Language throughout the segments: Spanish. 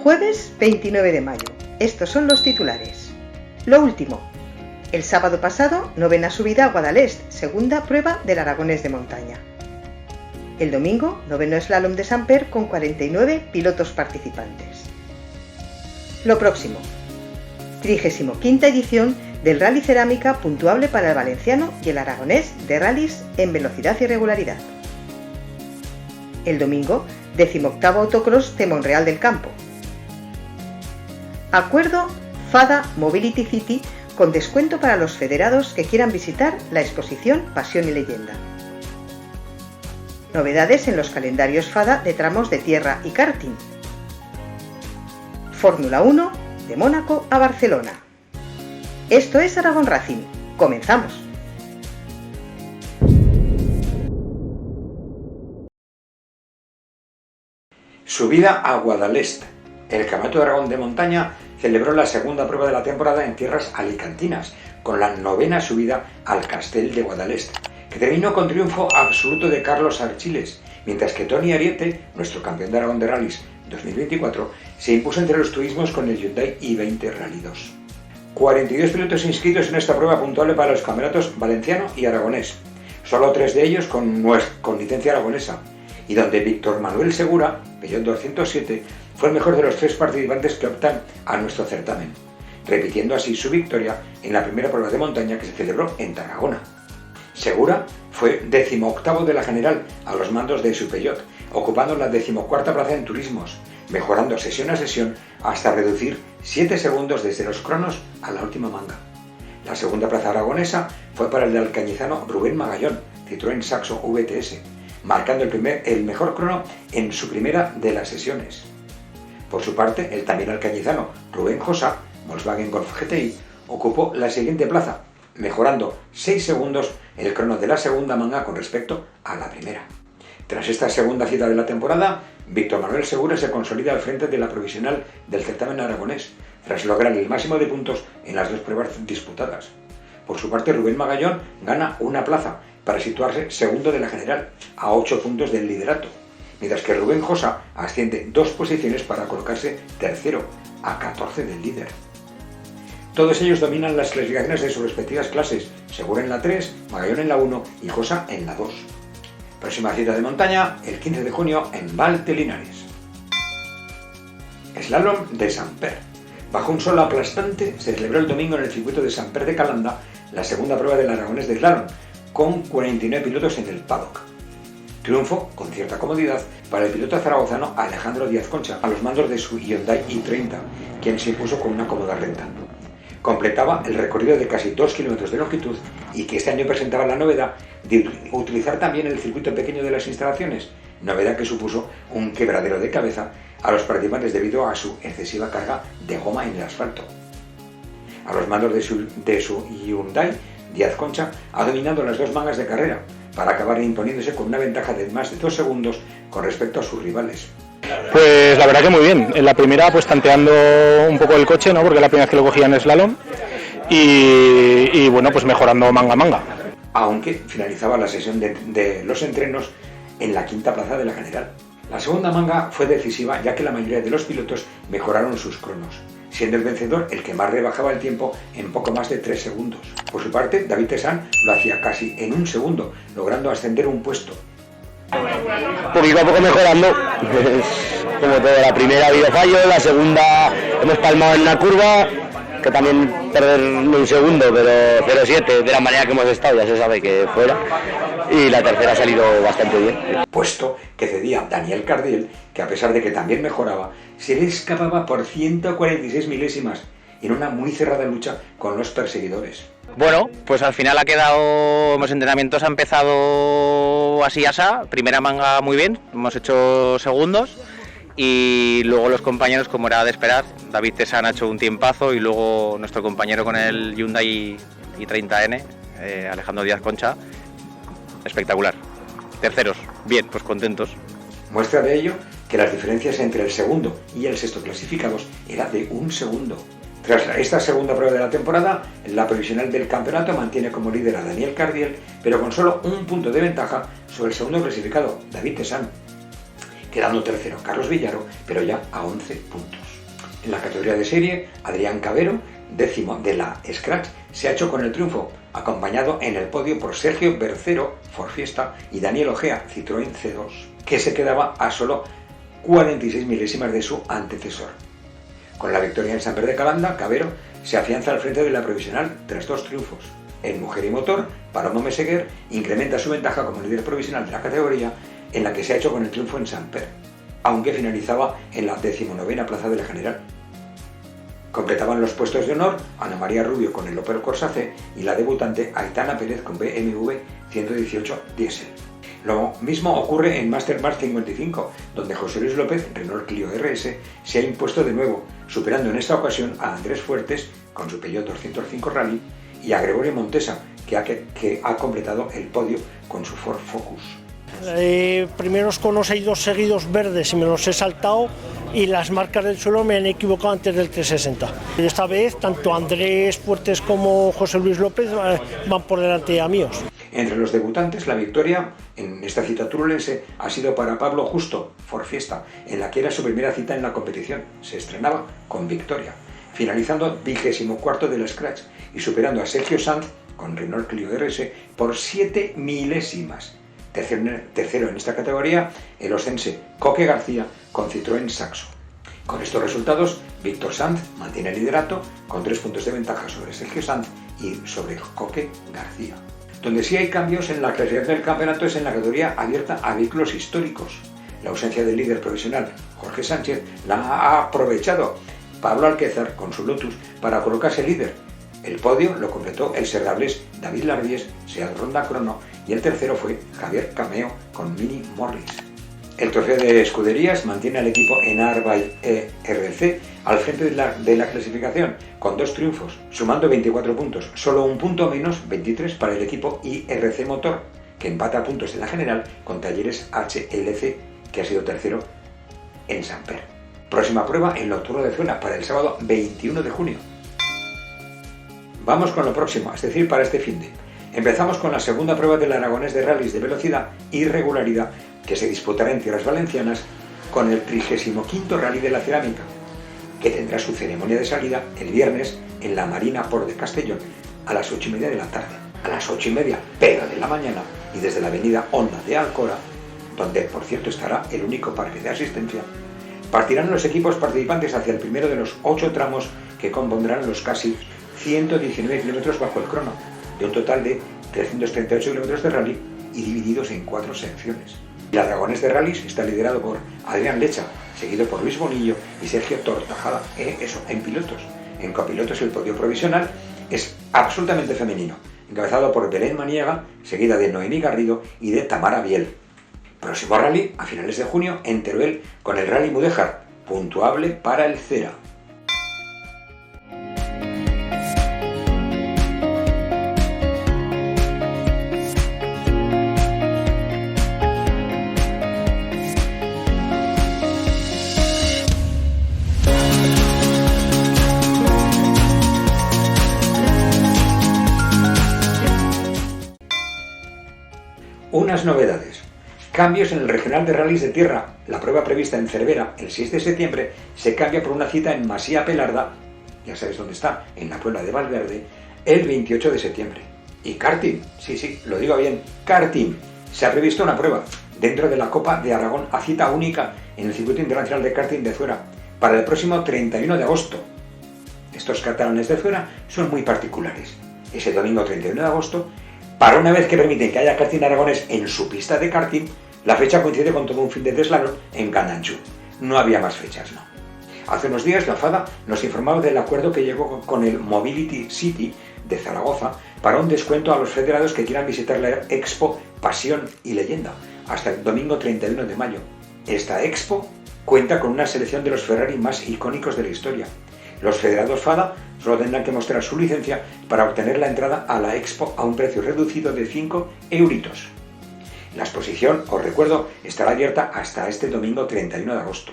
Jueves 29 de mayo. Estos son los titulares. Lo último. El sábado pasado, novena subida a Guadalest, segunda prueba del Aragonés de montaña. El domingo, noveno slalom de Samper con 49 pilotos participantes. Lo próximo. 35ª edición del Rally Cerámica puntuable para el valenciano y el aragonés de rallies en velocidad y regularidad. El domingo, 18º autocross de Monreal del Campo. Acuerdo FADA Mobility City con descuento para los federados que quieran visitar la exposición Pasión y Leyenda. Novedades en los calendarios FADA de tramos de tierra y karting. Fórmula 1 de Mónaco a Barcelona. Esto es Aragón Racing. ¡Comenzamos! Subida a Guadalest. El Campeonato de Aragón de Montaña celebró la segunda prueba de la temporada en tierras alicantinas, con la novena subida al Castell de Guadalest, que terminó con triunfo absoluto de Carlos Archiles, mientras que Toni Ariete, nuestro campeón de Aragón de Rallys 2024, se impuso entre los turismos con el Hyundai i20 Rally 2. 42 pilotos inscritos en esta prueba puntuable para los campeonatos valenciano y aragonés, solo 3 de ellos con licencia aragonesa, y donde Víctor Manuel Segura, Peugeot 207, fue el mejor de los 3 participantes que optan a nuestro certamen, repitiendo así su victoria en la primera prueba de montaña que se celebró en Tarragona. Segura fue 18º de la general a los mandos de su Peugeot, ocupando la 14ª plaza en turismos, mejorando sesión a sesión hasta reducir 7 segundos desde los cronos a la última manga. La segunda plaza aragonesa fue para el alcañizano Rubén Magallón, Citroën Saxo VTS, marcando el mejor crono en su primera de las sesiones. Por su parte, el también alcañizano Rubén Josa, Volkswagen Golf GTI, ocupó la siguiente plaza, mejorando 6 segundos el crono de la segunda manga con respecto a la primera. Tras esta segunda cita de la temporada, Víctor Manuel Segura se consolida al frente de la provisional del certamen aragonés, tras lograr el máximo de puntos en las 2 pruebas disputadas. Por su parte, Rubén Magallón gana una plaza para situarse segundo de la general, a 8 puntos del liderato, mientras que Rubén Josa asciende 2 posiciones para colocarse tercero, a 14 del líder. Todos ellos dominan las clasificaciones de sus respectivas clases, Segura en la 3, Magallón en la 1 y Josa en la 2. Próxima cita de montaña, el 15 de junio en Val de Linares. Slalom de Samper. Bajo un sol aplastante se celebró el domingo en el circuito de Samper de Calanda la segunda prueba del aragonés de slalom, con 49 pilotos en el paddock. Triunfo, con cierta comodidad, para el piloto zaragozano Alejandro Díaz Concha, a los mandos de su Hyundai i30, quien se impuso con una cómoda recta. Completaba el recorrido de casi 2 kilómetros de longitud y que este año presentaba la novedad de utilizar también el circuito pequeño de las instalaciones, novedad que supuso un quebradero de cabeza a los participantes debido a su excesiva carga de goma en el asfalto. A los mandos de su Hyundai, Díaz Concha ha dominado las 2 mangas de carrera, para acabar imponiéndose con una ventaja de más de 2 segundos con respecto a sus rivales. Pues la verdad que muy bien. En la primera pues tanteando un poco el coche, ¿no? Porque es la primera vez que lo cogía en slalom y bueno, pues mejorando manga a manga. Aunque finalizaba la sesión de los entrenos en la 5ª plaza de la general. La segunda manga fue decisiva ya que la mayoría de los pilotos mejoraron sus cronos, siendo el vencedor el que más rebajaba el tiempo en poco más de 3 segundos. Por su parte, David Tesán lo hacía casi en 1 segundo, logrando ascender un puesto. Poquito a poco mejorando, como todo, la primera ha habido fallo, la segunda hemos palmado en una curva, que también perder 1 segundo, pero 0,7 de la manera que hemos estado ya se sabe que fuera, y la tercera ha salido bastante bien. Puesto que cedía Daniel Cardiel, que a pesar de que también mejoraba, se le escapaba por 146 milésimas en una muy cerrada lucha con los perseguidores. Bueno, pues al final ha quedado, los entrenamientos ha empezado así asá, primera manga muy bien, hemos hecho segundos y luego los compañeros, como era de esperar, David Tesán ha hecho un tiempazo y luego nuestro compañero con el Hyundai i30N, Alejandro Díaz Concha, espectacular. Terceros, bien, pues contentos. Muestra de ello que las diferencias entre el segundo y el sexto clasificados era de 1 segundo. Tras esta segunda prueba de la temporada, la provisional del campeonato mantiene como líder a Daniel Cardiel, pero con solo 1 punto de ventaja sobre el segundo clasificado, David Tesán, quedando tercero Carlos Villaro, pero ya a 11 puntos. En la categoría de serie, Adrián Cabero, 10º de la Scratch, se ha hecho con el triunfo, acompañado en el podio por Sergio Bercero, Ford Fiesta, y Daniel Ojea, Citroën C2, que se quedaba a solo 46 milésimas de su antecesor. Con la victoria en Samper de Calanda, Cabero se afianza al frente de la provisional tras 2 triunfos. En Mujer y Motor, Paloma Meseguer incrementa su ventaja como líder provisional de la categoría, en la que se ha hecho con el triunfo en Samper, aunque finalizaba en la 19ª plaza de la general. Completaban los puestos de honor Ana María Rubio con el Opel Corsa C y la debutante Aitana Pérez con BMW 118 Diesel. Lo mismo ocurre en Mastercard 55, donde José Luis López, Renault Clio RS, se ha impuesto de nuevo, superando en esta ocasión a Andrés Fuertes con su Peugeot 205 Rally y a Gregorio Montesa, que ha completado el podio con su Ford Focus. Primeros conos he ido seguidos verdes y me los he saltado, y las marcas del suelo me han equivocado antes del 360. Esta vez tanto Andrés Fuertes como José Luis López van por delante a míos. Entre los debutantes, la victoria en esta cita turulense ha sido para Pablo Justo, Ford Fiesta, en la que era su primera cita en la competición. Se estrenaba con victoria, finalizando 24º de la Scratch y superando a Sergio Sanz con Renault Clio RS por 7 milésimas. Tercero en esta categoría, el osense Coque García con Citroën Saxo. Con estos resultados, Víctor Sanz mantiene el liderato con 3 puntos de ventaja sobre Sergio Sanz y sobre Coque García. Donde sí hay cambios en la clasificación del campeonato es en la categoría abierta a vehículos históricos. La ausencia del líder provisional, Jorge Sánchez, la ha aprovechado Pablo Alquézar con su Lotus para colocarse líder. El podio lo completó el serrablés David Lardies, Seat Ronda Crono, y el tercero fue Javier Cameo con Mini Morris. El trofeo de escuderías mantiene al equipo Enar by ERC al frente de la clasificación, con 2 triunfos, sumando 24 puntos, solo un punto menos, 23 para el equipo IRC Motor, que empata puntos en la general con Talleres HLC, que ha sido tercero en Samper. Próxima prueba en Nocturno de Zona para el sábado 21 de junio. Vamos con lo próximo, es decir, para este finde. Empezamos con la segunda prueba del Aragonés de Rallys de Velocidad y Regularidad, que se disputará en tierras valencianas con el 35º Rally de la Cerámica, que tendrá su ceremonia de salida el viernes en la Marina Port de Castellón a las 8:30 de la tarde. A las 8:30, pero de la mañana, y desde la avenida Honda de Alcora, donde por cierto estará el único parque de asistencia, partirán los equipos participantes hacia el primero de los 8 tramos que compondrán los casi 119 kilómetros bajo el crono, de un total de 338 kilómetros de rally y divididos en 4 secciones. El Aragonés de Rallys está liderado por Adrián Lecha, seguido por Luis Bonillo y Sergio Tortajada, en pilotos. En copilotos el podio provisional es absolutamente femenino, encabezado por Belén Maniega, seguida de Noemí Garrido y de Tamara Biel. Próximo rally a finales de junio en Teruel con el Rally Mudéjar, puntuable para el Cera. Unas novedades. Cambios en el Regional de Rallys de Tierra. La prueba prevista en Cervera el 6 de septiembre se cambia por una cita en Masía Pelarda, ya sabéis dónde está, en la Puebla de Valverde, el 28 de septiembre. Y karting, sí, lo digo bien, karting. Se ha previsto una prueba dentro de la Copa de Aragón a cita única en el Circuito Internacional de Karting de Zuera para el próximo 31 de agosto. Estos catalanes de Zuera son muy particulares. Ese domingo 31 de agosto, para una vez que permiten que haya karting aragonés en su pista de karting, la fecha coincide con todo un fin de slalom en Candanchú. No había más fechas, no. Hace unos días la FADA nos informaba del acuerdo que llegó con el Mobility City de Zaragoza para un descuento a los federados que quieran visitar la Expo Pasión y Leyenda hasta el domingo 31 de mayo. Esta Expo cuenta con una selección de los Ferrari más icónicos de la historia. Los federados FADA solo tendrán que mostrar su licencia para obtener la entrada a la Expo a un precio reducido de 5 euritos. La exposición, os recuerdo, estará abierta hasta este domingo 31 de agosto.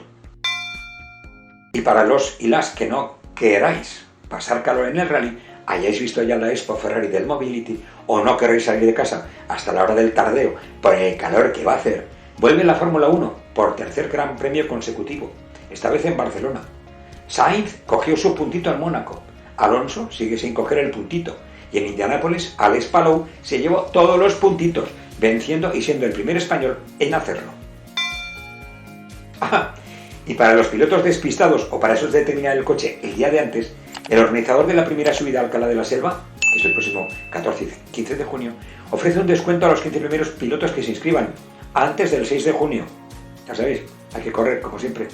Y para los y las que no queráis pasar calor en el rally, hayáis visto ya la Expo Ferrari del Mobility o no queréis salir de casa hasta la hora del tardeo por el calor que va a hacer, vuelve la Fórmula 1 por tercer gran premio consecutivo, esta vez en Barcelona. Sainz cogió su puntito en Mónaco. Alonso sigue sin coger el puntito. Y en Indianápolis, Alex Palou se llevó todos los puntitos, venciendo y siendo el primer español en hacerlo. Y para los pilotos despistados o para esos de terminar el coche el día de antes, el organizador de la primera subida a Alcalá de la Selva, que es el próximo 14 y 15 de junio, ofrece un descuento a los 15 primeros pilotos que se inscriban antes del 6 de junio. Ya sabéis, hay que correr, como siempre.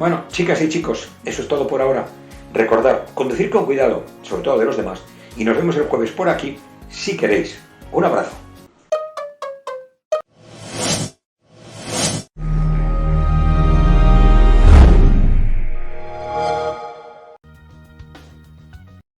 Bueno, chicas y chicos, eso es todo por ahora. Recordad, conducir con cuidado, sobre todo de los demás, y nos vemos el jueves por aquí, si queréis. Un abrazo.